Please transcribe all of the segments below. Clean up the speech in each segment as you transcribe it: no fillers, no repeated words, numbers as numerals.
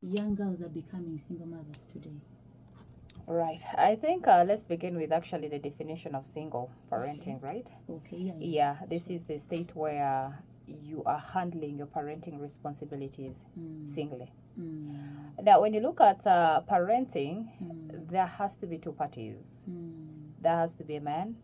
young girls are becoming single mothers today? Right. I think let's begin with actually the definition of single Okay. parenting, right? Okay. Yeah. Yeah. Yeah, this Sure. is the state where you are handling your parenting responsibilities Mm. singly. Mm. Now, when you look at parenting, Mm. there has to be two parties. Mm. There has to be a man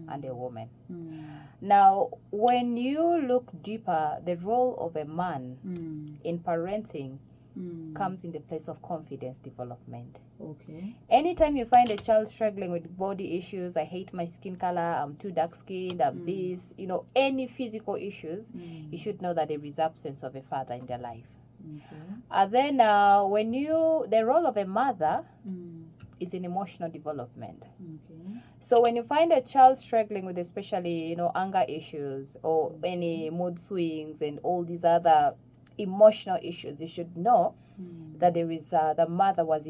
and a Mm. woman. Mm. Now, when you look deeper, the role of a man Mm. in parenting Mm. comes in the place of confidence development. Okay. Anytime you find a child struggling with body issues, I hate my skin color, I'm too dark skinned, I'm Mm. this, any physical issues, you Mm. should know that there is absence of a father in their life. Okay. And then the role of a mother Mm. is in emotional development. Okay. So when you find a child struggling with especially, anger issues or Okay. any mood swings and all these other emotional issues, you should know that Mm. there is the mother was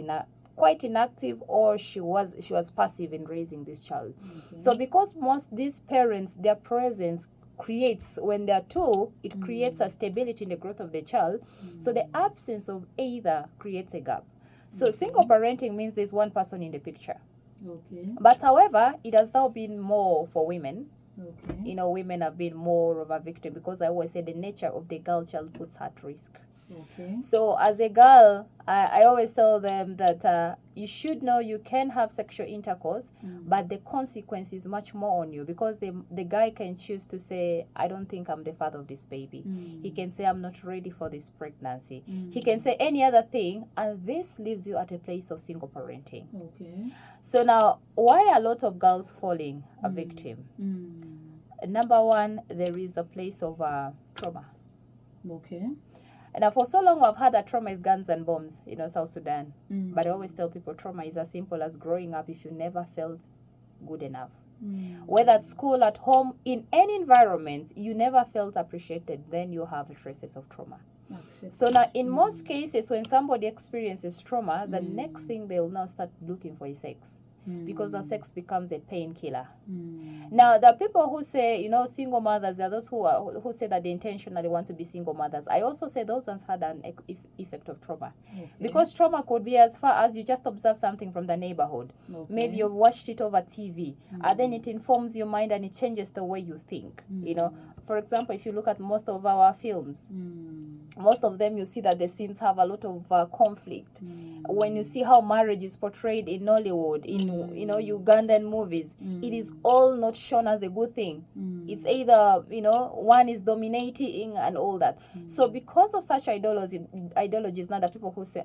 quite inactive, or she was passive in raising this child. So Okay. because most these parents, their presence creates, when they're two, it creates a Mm. stability in the growth of the child. So the Mm. absence of either creates a gap. So single Okay. parenting means there's one person in the picture. Okay. But however, it has now been more for women. Okay. Women have been more of a victim, because I always say the nature of the girl child puts her at risk. Okay. So as a girl, I always tell them that you should know you can have sexual intercourse, but Mm. the consequence is much more on you, because the guy can choose to say, I don't think I'm the father of this baby. He Mm. can say, I'm not ready for this pregnancy. He can Mm. say any other thing, and this leaves you at a place of single parenting. Okay. So now, why are a lot of girls falling a Mm. victim? Mm. Number one, there is the place of trauma. Okay. And for so long, I've had that trauma is guns and bombs, South Sudan. But I always Mm. tell people trauma is as simple as growing up if you never felt good enough. Whether at Mm. school, at home, in any environment, you never felt appreciated, then you have traces of trauma. So Accepted. now, in most cases, when somebody experiences trauma, the next Mm. thing they'll now start looking for is sex, because the Mm. sex becomes a painkiller. Mm. Now, the people who say, single mothers, there are those who say that they intentionally want to be single mothers. I also say those ones had an effect of trauma. Okay. Because trauma could be as far as you just observe something from the neighborhood. Okay. Maybe you've watched it over TV, and then Mm. it informs your mind and it changes the way you think. Mm. For example, if you look at most of our films, Mm. most of them, you see that the scenes have a lot of conflict. Mm. When you see how marriage is portrayed in Nollywood, in Ugandan movies, it is all not shown as a good thing. It's either one is dominating and all that. So because of such ideologies, now the people who say,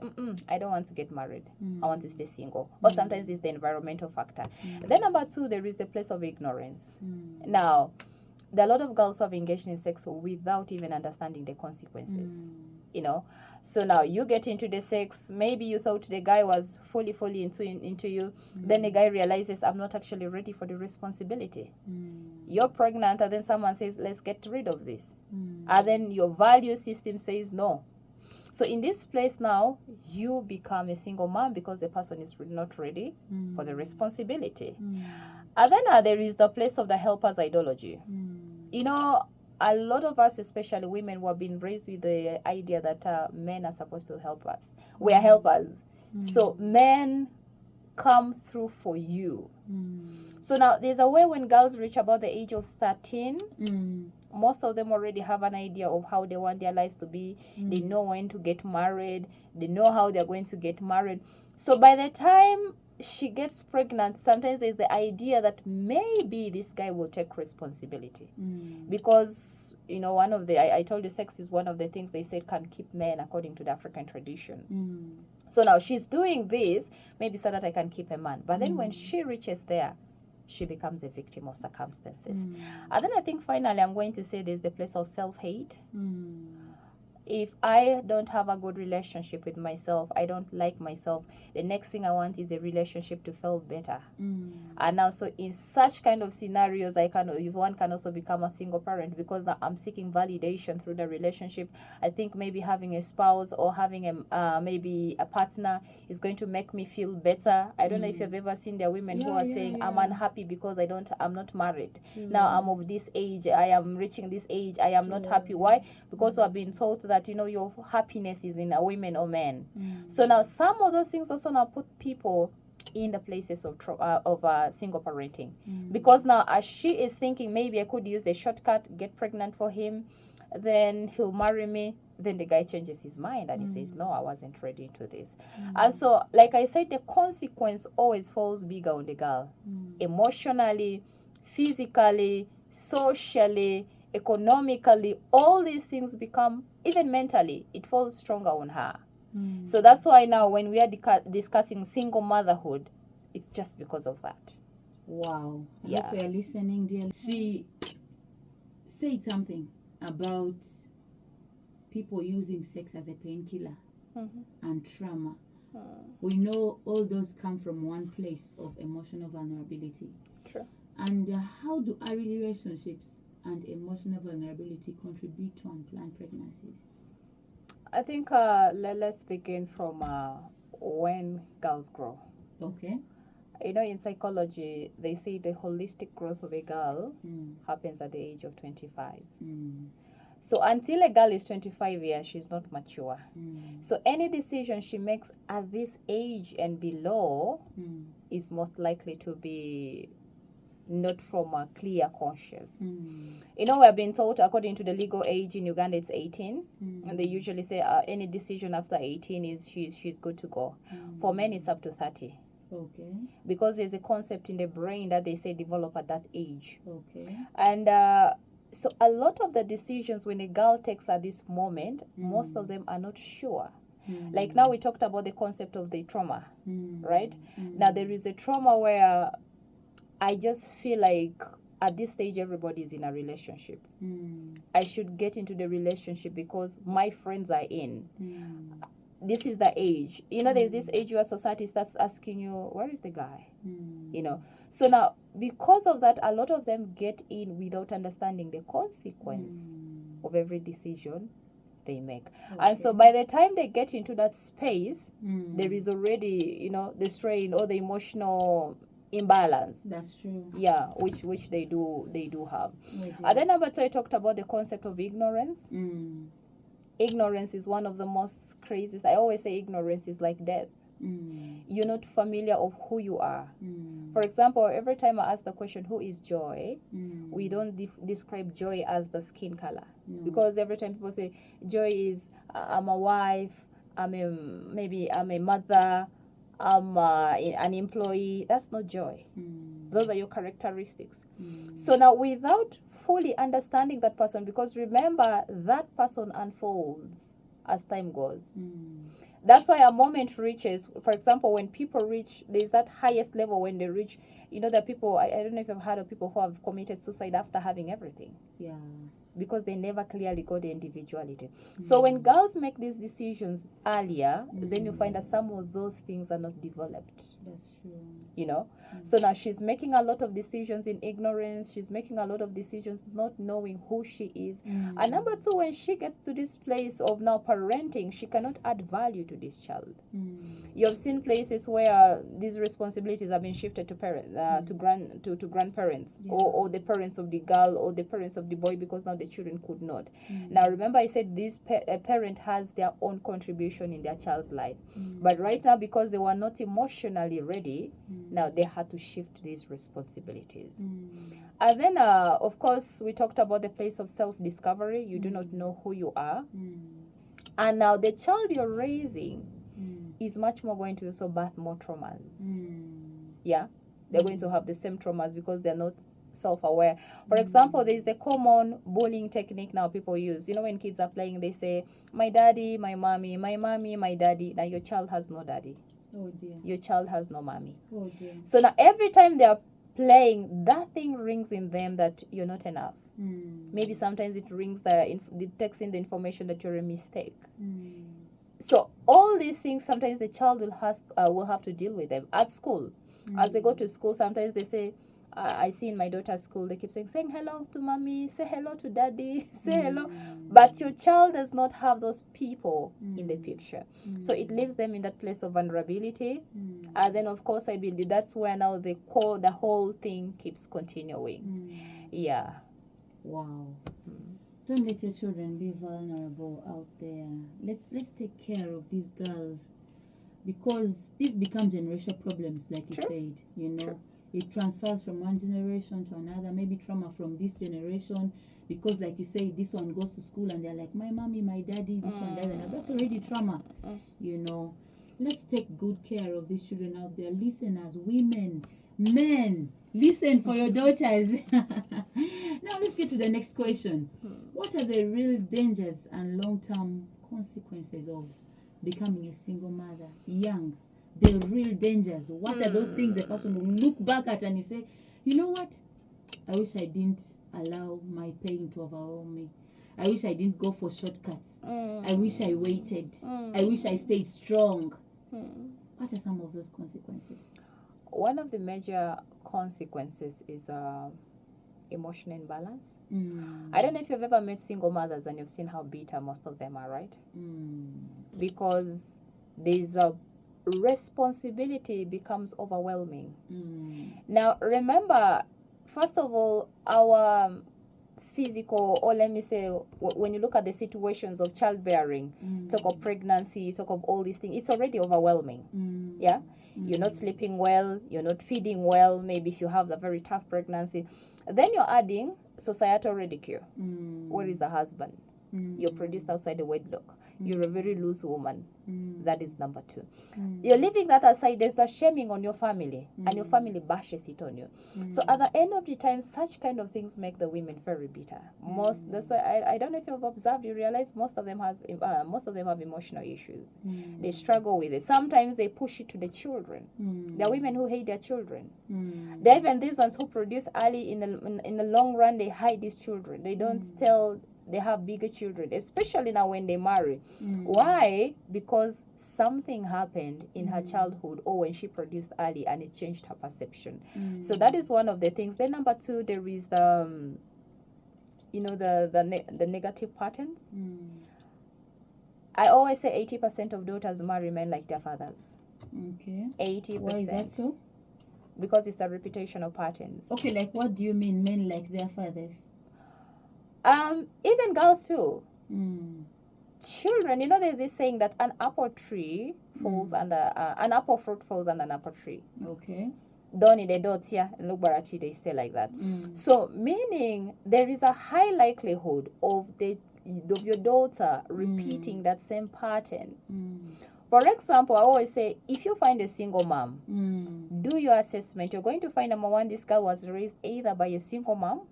I don't want to get married, I want to stay single, or sometimes it's the environmental factor. Then number two, there is the place of ignorance. Now, there are a lot of girls who have engaged in sex without even understanding the consequences. So now you get into the sex, maybe you thought the guy was fully into you. Then the guy realizes, I'm not actually ready for the responsibility. You're pregnant, and then someone says, let's get rid of this. And then your value system says no. So in this place now, you become a single mom because the person is not ready for the responsibility. And then there is the place of the helper's ideology. A lot of us, especially women, were being raised with the idea that men are supposed to help us. We are helpers. So men come through for you. So now there's a way when girls reach about the age of 13, most of them already have an idea of how they want their lives to be. They know when to get married. They know how they're going to get married. So by the time she gets pregnant, sometimes there's the idea that maybe this guy will take responsibility. Because, one of I told you sex is one of the things they said can keep men according to the African tradition. So now she's doing this, maybe so that I can keep a man. But then when she reaches there, she becomes a victim of circumstances. And then I think finally I'm going to say there's the place of self-hate. If I don't have a good relationship with myself, I don't like myself, the next thing I want is a relationship to feel better. And now, so in such kind of scenarios, one can also become a single parent, because now I'm seeking validation through the relationship. I think maybe having a spouse or having maybe a partner is going to make me feel better. I don't know if you've ever seen the women who are saying, I'm unhappy because I'm not married. Now I'm of this age, I am reaching this age, I am not happy. Why? Because we have been told that, you know, your happiness is in a women or men. So now some of those things also now put people in the places of single parenting, because now as she is thinking, maybe I could use the shortcut, get pregnant for him, then he'll marry me. Then the guy changes his mind and he says, no, I wasn't ready to this. And so, like I said, the consequence always falls bigger on the girl, emotionally, physically, socially, economically. All these things become, even mentally, it falls stronger on her. So that's why now when we are discussing single motherhood, it's just because of that. Wow. I Yeah. hope you are listening, dear. She said something about people using sex as a painkiller and trauma. We know all those come from one place of emotional vulnerability. True. And how do early relationships and emotional vulnerability contribute to unplanned pregnancies? I think let's begin from when girls grow. Okay. You know, in psychology, they say the holistic growth of a girl happens at the age of 25. So until a girl is 25 years, she's not mature. So any decision she makes at this age and below is most likely to be not from a clear conscience. You know, we have been told, according to the legal age in Uganda, it's 18. And they usually say any decision after 18 is she's good to go. For men, it's up to 30. Okay. Because there's a concept in the brain that they say develop at that age. Okay. And so a lot of the decisions when a girl takes at this moment, most of them are not sure. Like now we talked about the concept of the trauma, right? Now there is a trauma where I just feel like at this stage everybody is in a relationship. I should get into the relationship because my friends are in. This is the age. You know, there's this age where society starts asking you, where is the guy? You know. So now, because of that, a lot of them get in without understanding the consequence of every decision they make. And so by the time they get into that space, there is already, you know, the strain or the emotional imbalance. That's true. Yeah, which they do have. And then number 2, I talked about the concept of ignorance. Ignorance is one of the most craziest. I always say ignorance is like death. You're not familiar of who you are. For example, every time I ask the question, who is Joy? We don't describe Joy as the skin color. Because every time people say, Joy is, I'm a wife, I'm a mother, I'm an employee. That's not Joy. Those are your characteristics. So now without fully understanding that person, because remember, that person unfolds as time goes. That's why a moment reaches, for example, when people reach, there's that highest level when they reach, you know, the people, I don't know if you've heard of people who have committed suicide after having everything. Yeah. Because they never clearly got the individuality. So when girls make these decisions earlier, then you find that some of those things are not developed. That's true. You know? So now she's making a lot of decisions in ignorance. She's making a lot of decisions not knowing who she is. And number 2, when she gets to this place of now parenting, she cannot add value to this child. You have seen places where these responsibilities have been shifted to parents, to grandparents, or the parents of the girl or the parents of the boy, because now the children could not. Now remember, I said this parent has their own contribution in their child's life, but right now, because they were not emotionally ready, now they had to shift these responsibilities. And then of course we talked about the place of self-discovery. You do not know who you are, and now the child you're raising is much more going to also birth more traumas. Yeah, they're going to have the same traumas because they're not self-aware. For example, there's the common bullying technique now people use. You know, when kids are playing, they say, my daddy, my mommy, my daddy. Now your child has no daddy. Oh dear. Your child has no mommy. Oh dear. So now every time they are playing, that thing rings in them that you're not enough. Maybe sometimes it rings it takes in the information that you're a mistake. So all these things, sometimes the child will have to deal with them at school. As they go to school, sometimes they say, I see in my daughter's school, they keep saying hello to mommy, say hello to daddy, say hello. But your child does not have those people in the picture. So it leaves them in that place of vulnerability. And then, of course, I believe that's where now the whole thing keeps continuing. Yeah. Wow. don't let your children be vulnerable out there. Let's take care of these girls, because these become generational problems, like you True. said. You know, True. it transfers from one generation to another. Maybe trauma from this generation, because like you say, this one goes to school and they're like, my mommy, my daddy, this one died, and that's already trauma. You know, let's take good care of these children out there. Listeners, women, men, listen for your daughters. Now let's get to the next question. What are the real dangers and long-term consequences of becoming a single mother young? The real dangers. What are those things a person will look back at and you say, you know what, I wish I didn't allow my pain to overwhelm me. I wish I didn't go for shortcuts. I wish I waited. I wish I stayed strong. What are some of those consequences? One of the major consequences is emotional imbalance. I don't know if you've ever met single mothers and you've seen how bitter most of them are, right? Because there's a responsibility becomes overwhelming. Now, remember, first of all, our physical, or let me say, when you look at the situations of childbearing, talk of pregnancy, talk of all these things, it's already overwhelming. Yeah, you're not sleeping well, you're not feeding well, maybe if you have a very tough pregnancy, then you're adding societal ridicule. Where is the husband? You're produced outside the wedlock. You're a very loose woman. That is number two. You're leaving that aside. There's the shaming on your family, and your family bashes it on you. So at the end of the time, such kind of things make the women very bitter. That's why I don't know if you've observed, you realize most of them have emotional issues. They struggle with it. Sometimes they push it to the children. There are women who hate their children. There are even these ones who produce early. In the long run, they hide these children. They don't tell they have bigger children, especially now when they marry. Why? Because something happened in her childhood or when she produced early, and it changed her perception. So that is one of the things. Then number two, there is the the negative patterns. I always say 80% of daughters marry men like their fathers. Okay. 80%. Why is that so? Because it's a reputational patterns. Okay, like what do you mean, men like their fathers? Even girls too. Children, there's this saying that an apple tree falls under an apple fruit falls under an apple tree. Okay. Doni de dotia and Lubarachi, they say like that. So meaning there is a high likelihood of your daughter repeating that same pattern. For example, I always say, if you find a single mom, do your assessment. You're going to find, number one, this girl was raised either by a single mom.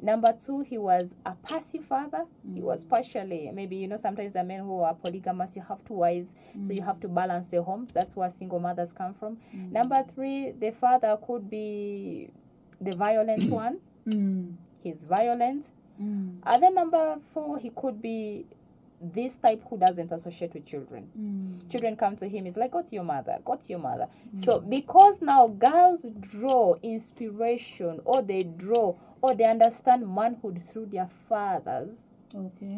Number two, he was a passive father. He was partially, maybe, sometimes the men who are polygamous, you have two wives, so you have to balance the home. That's where single mothers come from. Number three, the father could be the violent one. He's violent. And then number four, he could be this type who doesn't associate with children. Children come to him, it's like, go to your mother. So because now girls draw inspiration, or they understand manhood through their fathers,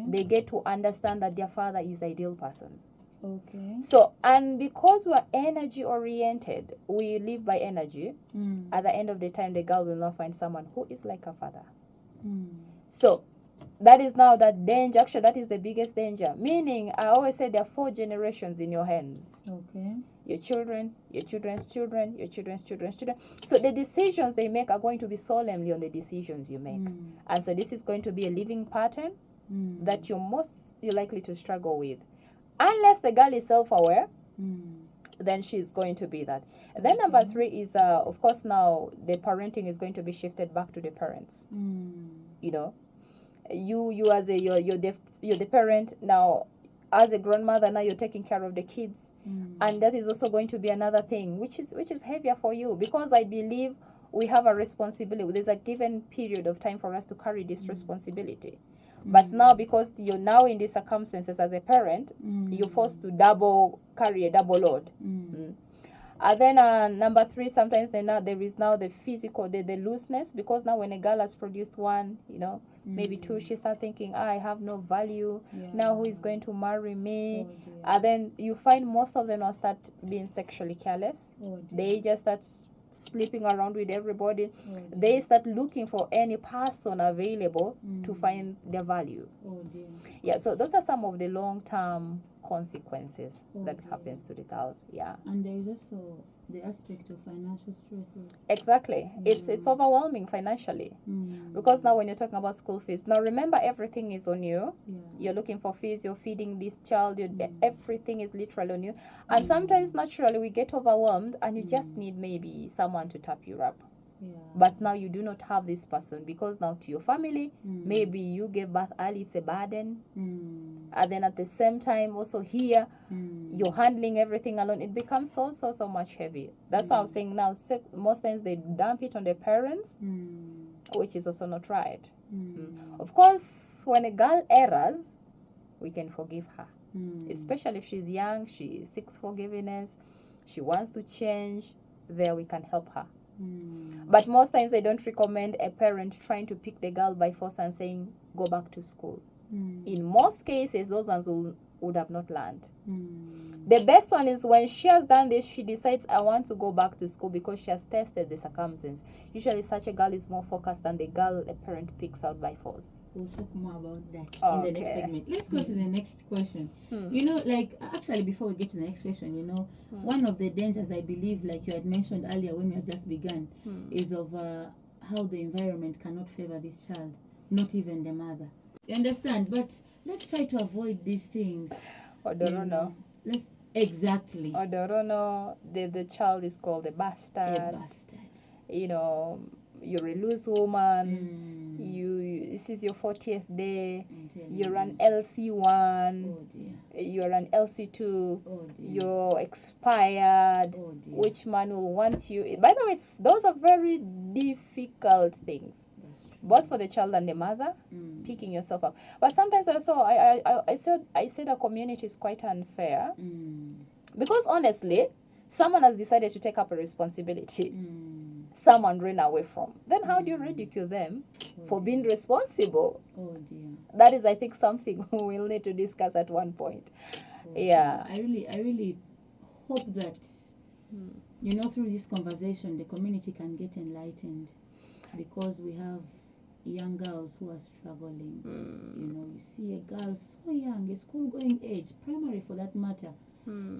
they get to understand that their father is the ideal person. So, and because we're energy oriented, we live by energy, at the end of the time the girl will not find someone who is like her father. So that is now that danger. Actually, that is the biggest danger. Meaning, I always say there are 4 generations in your hands. Your children, your children's children, your children's children's children. So the decisions they make are going to be solemnly on the decisions you make. And so this is going to be a living pattern that you're likely to struggle with. Unless the girl is self-aware, then she's going to be that. And then number 3 is, of course, now the parenting is going to be shifted back to the parents. You as you're the parent now. As a grandmother now, you're taking care of the kids, and that is also going to be another thing which is heavier for you, because I believe we have a responsibility. There's a given period of time for us to carry this responsibility. But now, because you're now in these circumstances as a parent, you're forced to carry a double load. And then number 3, sometimes there is now the physical, the looseness, because now when a girl has produced one, maybe 2, she starts thinking, I have no value. Now who is going to marry me? And then you find most of them now start being sexually careless. They just start sleeping around with everybody. Oh, They dear. start looking for any person available to Mm. find their value. Oh, dear. Yeah, so those are some of the long-term consequences Oh, that dear. happens to the girls. Yeah, And there is also the aspect of financial stresses. exactly. It's overwhelming financially, because now when you're talking about school fees, now remember, everything is on you. Yeah. You're looking for fees, you're feeding this child, Mm. everything is literally on you. And sometimes naturally we get overwhelmed and you just need maybe someone to tap you up. Yeah. But now you do not have this person, because now to your family, Mm. maybe you gave birth early, it's a burden. Mm. And then at the same time also here, Mm. you're handling everything alone. It becomes so much heavy. That's why I'm saying now, most times they dump it on the parents, Mm. which is also not right. Mm. Of course, when a girl errs, we can forgive her, Mm. especially if she's young, she seeks forgiveness, she wants to change. There we can help her. Mm. But most times I don't recommend a parent trying to pick the girl by force and saying go back to school. Mm. In most cases, those ones would have not learned. Mm. The best one is when she has done this, she decides, I want to go back to school, because she has tested the circumstances. Usually such a girl is more focused than the girl a parent picks out by force. We'll talk more about that in Okay. the next segment. Let's go to the next question. Hmm. You know, like, actually, before we get to the next question, you know, one of the dangers, I believe, like you had mentioned earlier when we had just begun, is of how the environment cannot favor this child, not even the mother. You understand? But let's try to avoid these things. Odorono. Let's exactly. Odorono, the child is called a bastard. A bastard. You know, you're a loose woman. This is your 40th day. You're an LC1. Oh dear. You're an LC2. Oh dear. You're expired. Oh dear. Which man will want you? By the way, those are very difficult things, both for the child and the mother, picking yourself up. But sometimes also I said the community is quite unfair, because honestly, someone has decided to take up a responsibility someone ran away from. Then how do you ridicule them for being responsible? Oh dear. That is, I think, something we'll need to discuss at one point. Yeah. I really hope that you know, through this conversation the community can get enlightened, because we have young girls who are struggling. You know, you see a girl so young, a school going age, primary for that matter,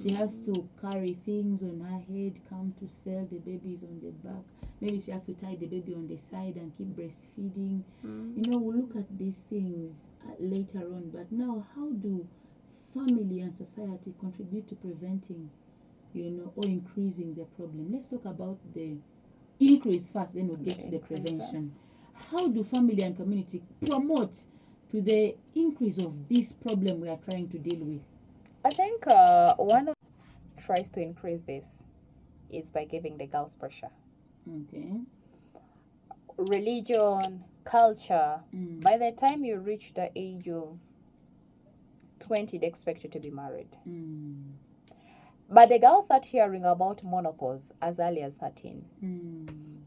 she has to carry things on her head, come to sell, the babies on the back, maybe she has to tie the baby on the side and keep breastfeeding. You know, we'll look at these things later on, but now how do family and society contribute to preventing, you know, or increasing the problem? Let's talk about the increase first, then we'll get to the prevention. How do family and community promote to the increase of this problem we are trying to deal with? I think one of tries to increase this is by giving the girls pressure. Okay. Religion, culture. By the time you reach the age of 20, they expect you to be married. But the girls start hearing about menopause as early as 13.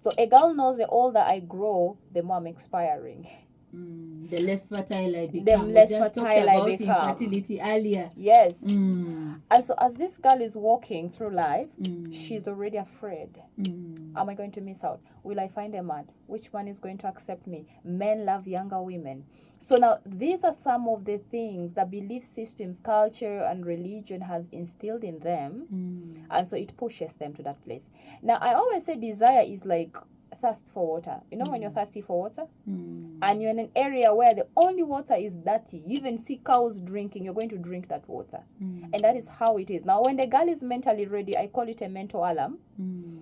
So a girl knows the older I grow, the more I'm expiring. The less fertile I become. The less we just fertile talked about I become. infertility earlier. Yes. And so as this girl is walking through life, she's already afraid. Am I going to miss out? Will I find a man? Which one is going to accept me? Men love younger women. So now these are some of the things that belief systems, culture, and religion has instilled in them. And so it pushes them to that place. Now I always say desire is like thirst for water. You know, when you're thirsty for water and you're in an area where the only water is dirty, you even see cows drinking, you're going to drink that water. And that is how it is. Now when the girl is mentally ready, I call it a mental alarm.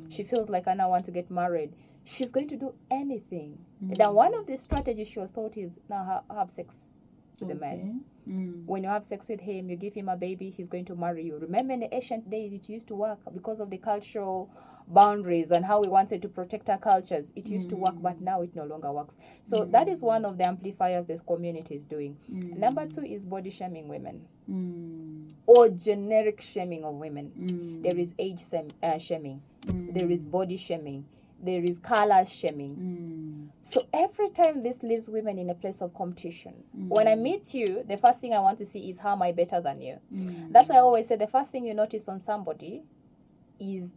She feels like I now want to get married, she's going to do anything. Then one of the strategies she was taught is now have sex with the man. When you have sex with him, you give him a baby, he's going to marry you. Remember in the ancient days it used to work because of the cultural boundaries and how we wanted to protect our cultures. It used to work, but now it no longer works. So that is one of the amplifiers this community is doing. Number 2 is body shaming women, or generic shaming of women. There is age shaming, there is body shaming, there is color shaming. So every time this leaves women in a place of competition. When I meet you, the first thing I want to see is how am I better than you. That's why I always say the first thing you notice on somebody is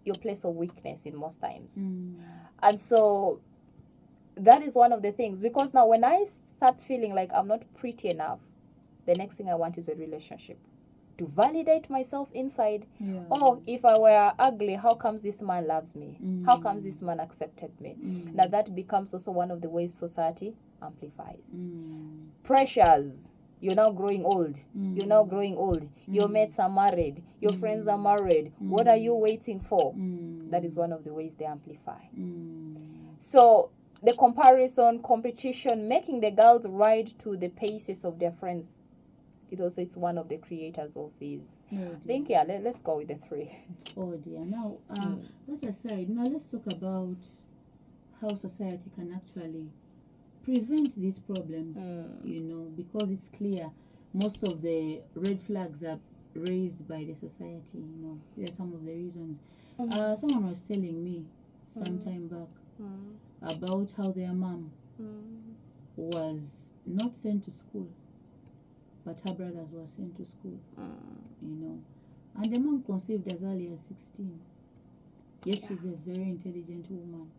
your place of weakness in most times. Mm. And so that is one of the things, because now when I start feeling like I'm not pretty enough, the next thing I want is a relationship to validate myself inside. Yeah. Oh, if I were ugly, how comes this man loves me? How Mm. comes this man accepted me? Mm. Now that becomes also one of the ways society amplifies. Mm. Pressures. You're now growing old. Mm. You're now growing old. Your mates are married. Your friends are married. What are you waiting for? That is one of the ways they amplify. So the comparison, competition, making the girls ride to the paces of their friends, it's one of the creators of these. Oh, I think, yeah, let's go with the 3. Oh dear. Now, that aside, now let's talk about how society can actually prevent these problems. You know, because it's clear most of the red flags are raised by the society. You know, there's some of the reasons. Someone was telling me some time back about how their mom was not sent to school, but her brothers were sent to school. You know, and the mom conceived as early as 16. Yes, she's a very intelligent woman.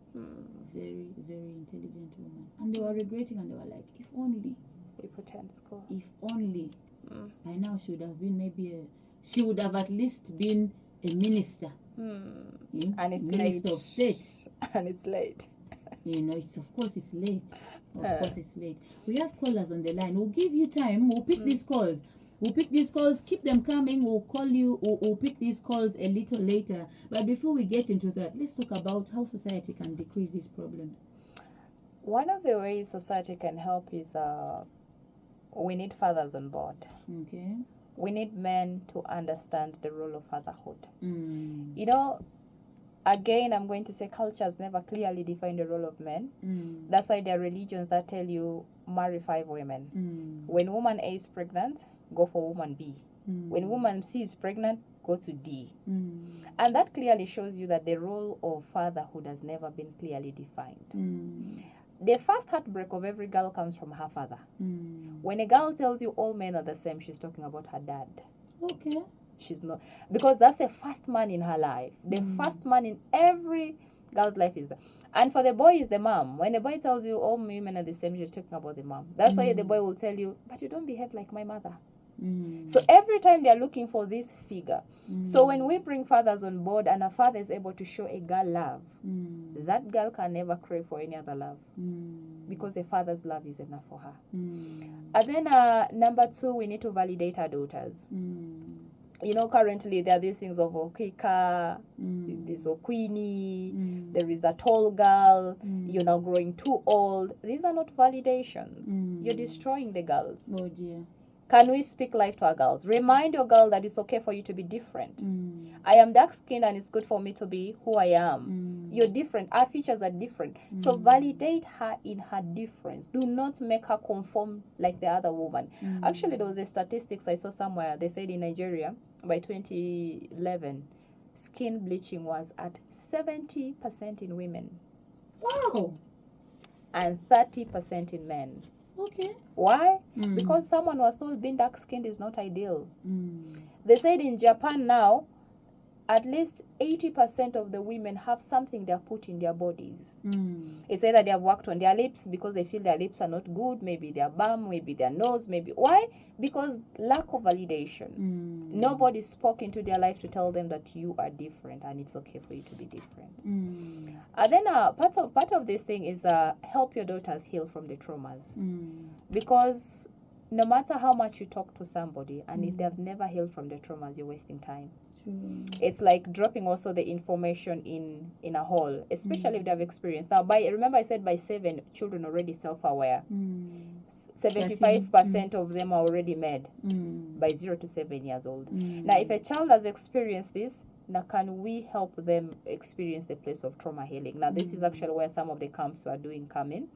Very, very intelligent woman. And they were regretting, and they were like, if only We pretend school. if only by now she would have been she would have at least been a minister. And it's Minister late. of state. And it's late. You know, of course it's late. Of course it's late. We have callers on the line. We'll give you time. We'll pick these calls. Keep them coming. We'll call you. We'll pick these calls a little later. But before we get into that, let's talk about how society can decrease these problems. One of the ways society can help is we need fathers on board. Okay. We need men to understand the role of fatherhood. Mm. You know, again, I'm going to say culture has never clearly defined the role of men. That's why there are religions that tell you marry 5 women. When woman A is pregnant, go for woman B. When woman C is pregnant, go to D. And that clearly shows you that the role of fatherhood has never been clearly defined. The first heartbreak of every girl comes from her father. When a girl tells you all men are the same, she's talking about her dad. Okay. She's not, because that's the first man in her life. The first man in every girl's life is that. And for the boy is the mom. When the boy tells you all women are the same, she's talking about the mom. That's why the boy will tell you, but you don't behave like my mother. So every time they're looking for this figure. So when we bring fathers on board and a father is able to show a girl love, that girl can never crave for any other love, because the father's love is enough for her. And then number 2, we need to validate our daughters. You know, currently there are these things of Okika, there's Okwini, there is a tall girl, you're now growing too old. These are not validations. You're destroying the girls. Oh dear. Can we speak life to our girls? Remind your girl that it's okay for you to be different. I am dark skinned and it's good for me to be who I am. You're different. Our features are different. So validate her in her difference. Do not make her conform like the other woman. Actually, there was a statistics I saw somewhere. They said in Nigeria, by 2011, skin bleaching was at 70% in women. Wow. And 30% in men. Okay. Why? Because someone was told being dark skinned is not ideal. They said in Japan now, at least 80% of the women have something they're put in their bodies. It's either they have worked on their lips because they feel their lips are not good, maybe their bum, maybe their nose, maybe. Why? Because lack of validation. Nobody spoke into their life to tell them that you are different and it's okay for you to be different. And then part of this thing is help your daughters heal from the traumas. Because no matter how much you talk to somebody, and if they have never healed from the traumas, you're wasting time. It's like dropping also the information in a hole, especially if they have experience. Now, remember I said by 7, children already self-aware. 75% of them are already made by 0 to 7 years old. Now, if a child has experienced this, now can we help them experience the place of trauma healing? Now, this is actually where some of the camps are doing come in.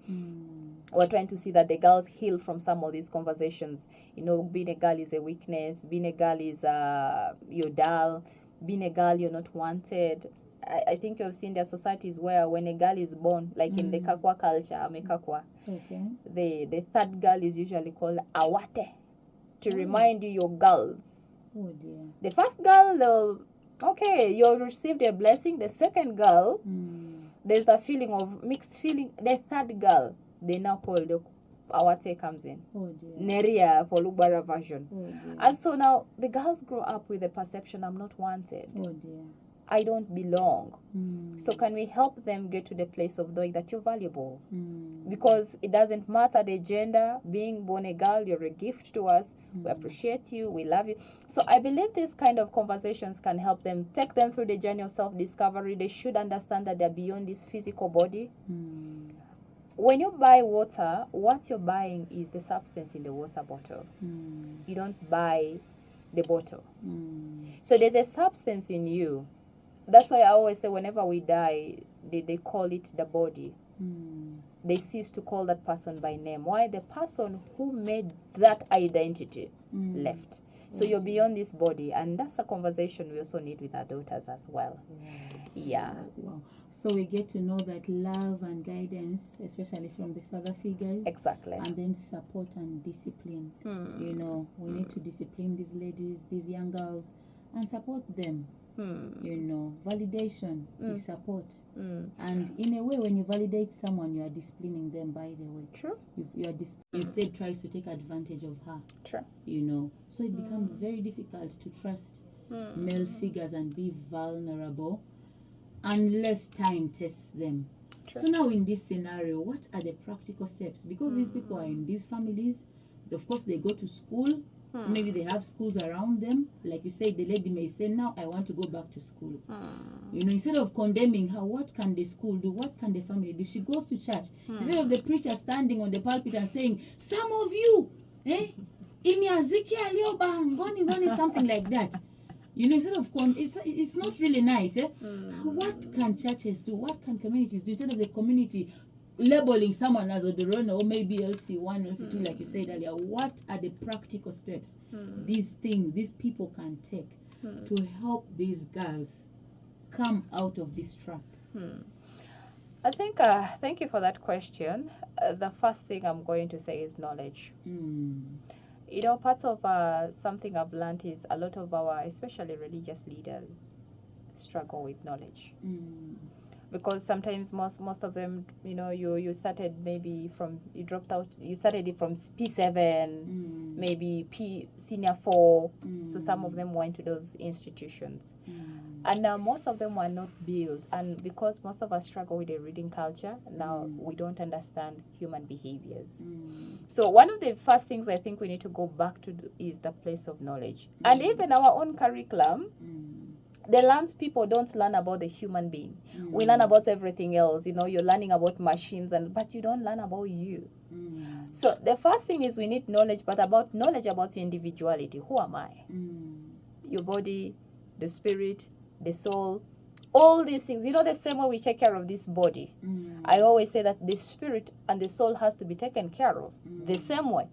We're trying to see that the girls heal from some of these conversations. You know, being a girl is a weakness. Being a girl is you're dull. Being a girl, you're not wanted. I think you've seen there are societies where when a girl is born, like in the Kakwa culture, Kakwa, the third girl is usually called Awate, to remind you you're girls. Oh dear. The first girl, Okay, you received a blessing. The second girl, there's the feeling of mixed feeling. The third girl, they now call the Awate comes in. Oh dear. Neria for Lubara version. Oh dear. And so now the girls grow up with the perception, I'm not wanted. Oh dear. I don't belong. So can we help them get to the place of knowing that you're valuable? Because it doesn't matter the gender, being born a girl, you're a gift to us. We appreciate you, we love you. So I believe these kind of conversations can help them, take them through the journey of self-discovery. They should understand that they're beyond this physical body. When you buy water, what you're buying is the substance in the water bottle. You don't buy the bottle. So there's a substance in you. That's why I always say whenever we die, they call it the body. They cease to call that person by name. Why? The person who made that identity left. So you're beyond this body, and that's a conversation we also need with our daughters as well. Yeah. Wow. So we get to know that love and guidance, especially from the father figures. Exactly. And then support and discipline. You know, we need to discipline these ladies, these young girls, and support them. You know, validation is support. And in a way, when you validate someone, you are disciplining them, by the way. True. You are instead tries to take advantage of her. True. You know, so it becomes very difficult to trust male figures and be vulnerable unless time tests them. True. So now in this scenario, what are the practical steps? Because these people are in these families, of course they go to school. Maybe they have schools around them. Like you said, the lady may say, now I want to go back to school. You know, instead of condemning her, what can the school do? What can the family do? She goes to church. Instead of the preacher standing on the pulpit and saying, some of you, something like that. You know, instead of, it's not really nice. What can churches do? What can communities do? Instead of the community labeling someone as Odorona or maybe LC1, LC2, like you said earlier, what are the practical steps these people can take to help these girls come out of this trap? I think, thank you for that question. The first thing I'm going to say is knowledge. You know, part of something I've learned is a lot of our, especially religious leaders, struggle with knowledge. Because sometimes most of them, you know, you started maybe from, you dropped out, you started it from P7, maybe senior 4, so some of them went to those institutions. And now most of them were not built, and because most of us struggle with a reading culture, now we don't understand human behaviors. So one of the first things I think we need to go back to is the place of knowledge. And even our own curriculum, the lands people don't learn about the human being. We learn about everything else. You know, you're learning about machines, but you don't learn about you. So the first thing is we need knowledge, but about knowledge about your individuality. Who am I? Your body, the spirit, the soul, all these things. You know, the same way we take care of this body. I always say that the spirit and the soul has to be taken care of the same way.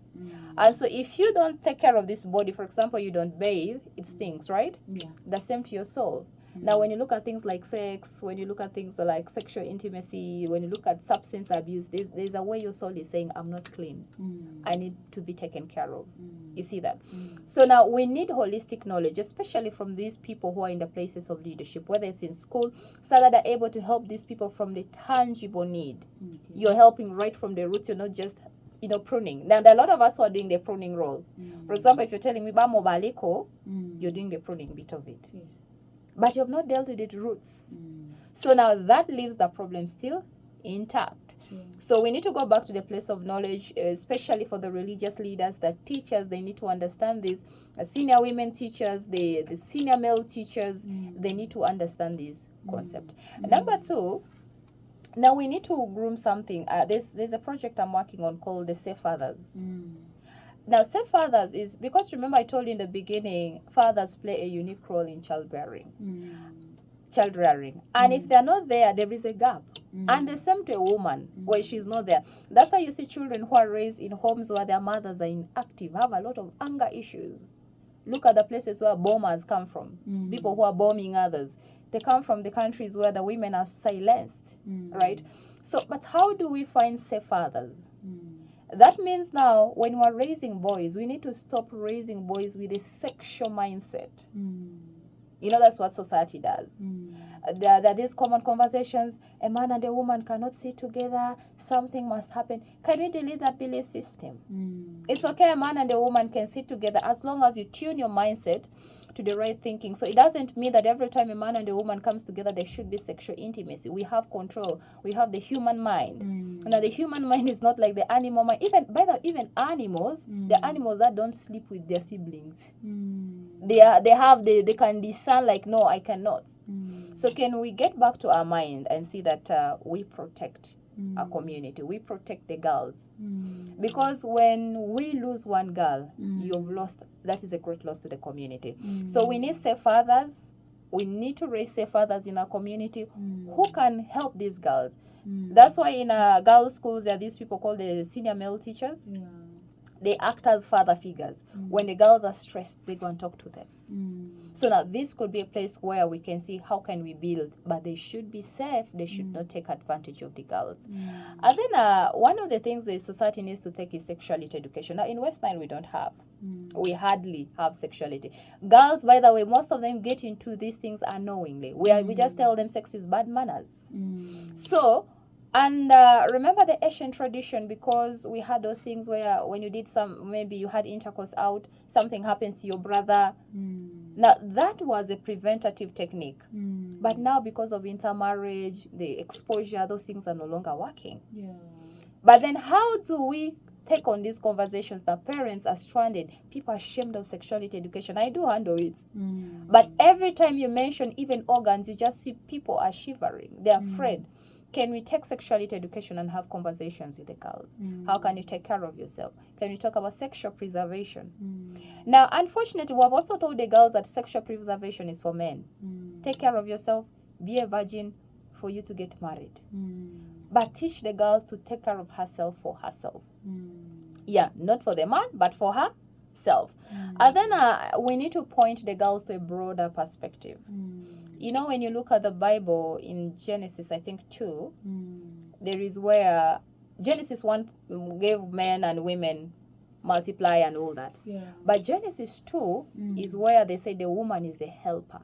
And so if you don't take care of this body, for example, you don't bathe, it stinks, right? Yeah. The same to your soul. Now, when you look at things like sex, when you look at things like sexual intimacy, when you look at substance abuse, there's a way your soul is saying, I'm not clean. I need to be taken care of. You see that? So now we need holistic knowledge, especially from these people who are in the places of leadership, whether it's in school, so that they're able to help these people from the tangible need. You're helping right from the roots. You're not just, you know, pruning. Now, there are a lot of us who are doing the pruning role. For example, if you're telling me, Bamo Baliko, you're doing the pruning bit of it. Yes. But you have not dealt with the roots. So now that leaves the problem still intact. So we need to go back to the place of knowledge, especially for the religious leaders, the teachers. They need to understand this. Senior women teachers, the senior male teachers, they need to understand this concept. Number 2, now we need to groom something. There's a project I'm working on called the Safe Fathers. Now, Safe Fathers is, because remember I told you in the beginning, fathers play a unique role in child rearing. And if they're not there, there is a gap. And the same to a woman where she's not there. That's why you see children who are raised in homes where their mothers are inactive have a lot of anger issues. Look at the places where bombers come from, people who are bombing others. They come from the countries where the women are silenced, right? So, but how do we find safe fathers? That means now, when we're raising boys, we need to stop raising boys with a sexual mindset. That's what society does. There are these common conversations. A man and a woman cannot sit together. Something must happen. Can we delete that belief system? It's okay, a man and a woman can sit together as long as you tune your mindset to the right thinking. So it doesn't mean that every time a man and a woman comes together, there should be sexual intimacy. We have control. We have the human mind. Now, the human mind is not like the animal mind. Even animals, the animals that don't sleep with their siblings, they can discern, like, no, I cannot. So can we get back to our mind and see that we protect our community, we protect the girls, because when we lose one girl, you've lost. That is a great loss to the community. So we need safe fathers. We need to raise safe fathers in our community who can help these girls. That's why in girls' schools there are these people called the senior male teachers. They act as father figures. When the girls are stressed, they go and talk to them. So now this could be a place where we can see how can we build, but they should be safe. They should not take advantage of the girls. And then one of the things the society needs to take is sexuality education. Now in West Nile we don't have. We hardly have sexuality. Girls, by the way, most of them get into these things unknowingly. We just tell them sex is bad manners. So, and remember the Asian tradition, because we had those things where when you did maybe you had intercourse out, something happens to your brother. Now that was a preventative technique. But now because of intermarriage, the exposure, those things are no longer working. But then how do we take on these conversations that parents are stranded, people are ashamed of sexuality education? I do handle it. But every time you mention even organs, you just see people are shivering. They're afraid. Can we take sexuality education and have conversations with the girls? How can you take care of yourself? Can we talk about sexual preservation? Now, unfortunately, we have also told the girls that sexual preservation is for men. Take care of yourself, be a virgin for you to get married. But teach the girl to take care of herself for herself. Yeah, not for the man, but for herself. And then we need to point the girls to a broader perspective. When you look at the Bible in Genesis, I think 2, there is where Genesis 1 gave men and women multiply and all that. But Genesis 2 is where they say the woman is the helper.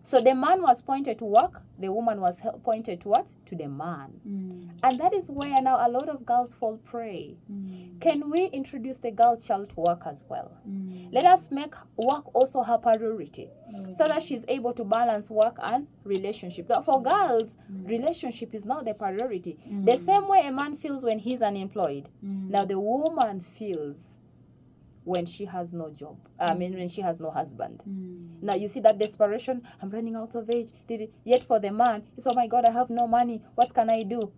So the man was pointed to work, the woman was pointed to what? To the man. And that is where now a lot of girls fall prey. Can we introduce the girl child to work as well? Let us make work also her priority, so that she's able to balance work and relationship. But for girls, relationship is now the priority. The same way a man feels when he's unemployed, now the woman feels when she has no job. When she has no husband. Now you see that desperation. I'm running out of age. Yet for the man, it's, oh my God, I have no money. What can I do?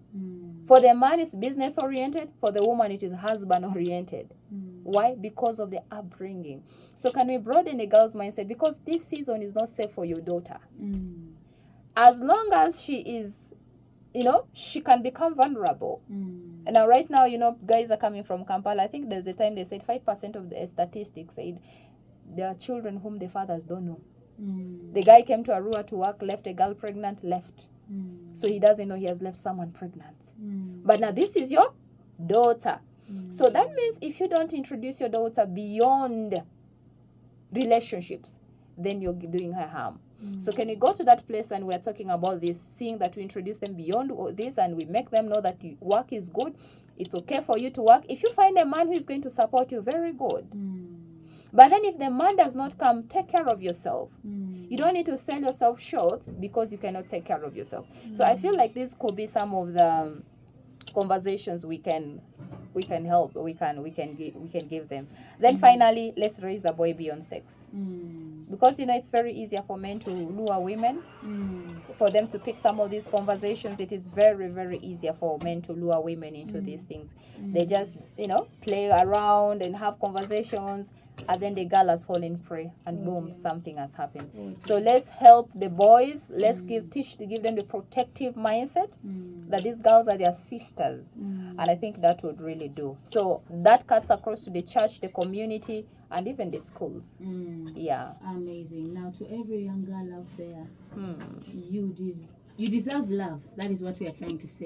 For the man, it's business oriented. For the woman, it is husband oriented. Why? Because of the upbringing. So can we broaden the girl's mindset? Because this season is not safe for your daughter. As long as she is, she can become vulnerable. And now right now, guys are coming from Kampala. I think there's a time they said 5% of the statistics said there are children whom the fathers don't know. The guy came to Arua to work, left a girl pregnant, left. So he doesn't know he has left someone pregnant. But now this is your daughter. So that means if you don't introduce your daughter beyond relationships, then you're doing her harm. So can we go to that place and we're talking about this, seeing that we introduce them beyond this and we make them know that work is good. It's okay for you to work. If you find a man who is going to support you, very good. But then if the man does not come, take care of yourself. You don't need to sell yourself short because you cannot take care of yourself. So I feel like this could be some of the conversations we can give them. Then finally, let's raise the boy beyond sex. Because it's very easier for men to lure women. For them to pick some of these conversations, it is very, very easier for men to lure women into these things. They just play around and have conversations, and then the girl has fallen prey, and boom, something has happened. So let's help the boys. Let's give them the protective mindset that these girls are their sisters. And I think that would really do. So that cuts across to the church, the community, and even the schools. Yeah. Amazing. Now to every young girl out there, you deserve love. That is what we are trying to say.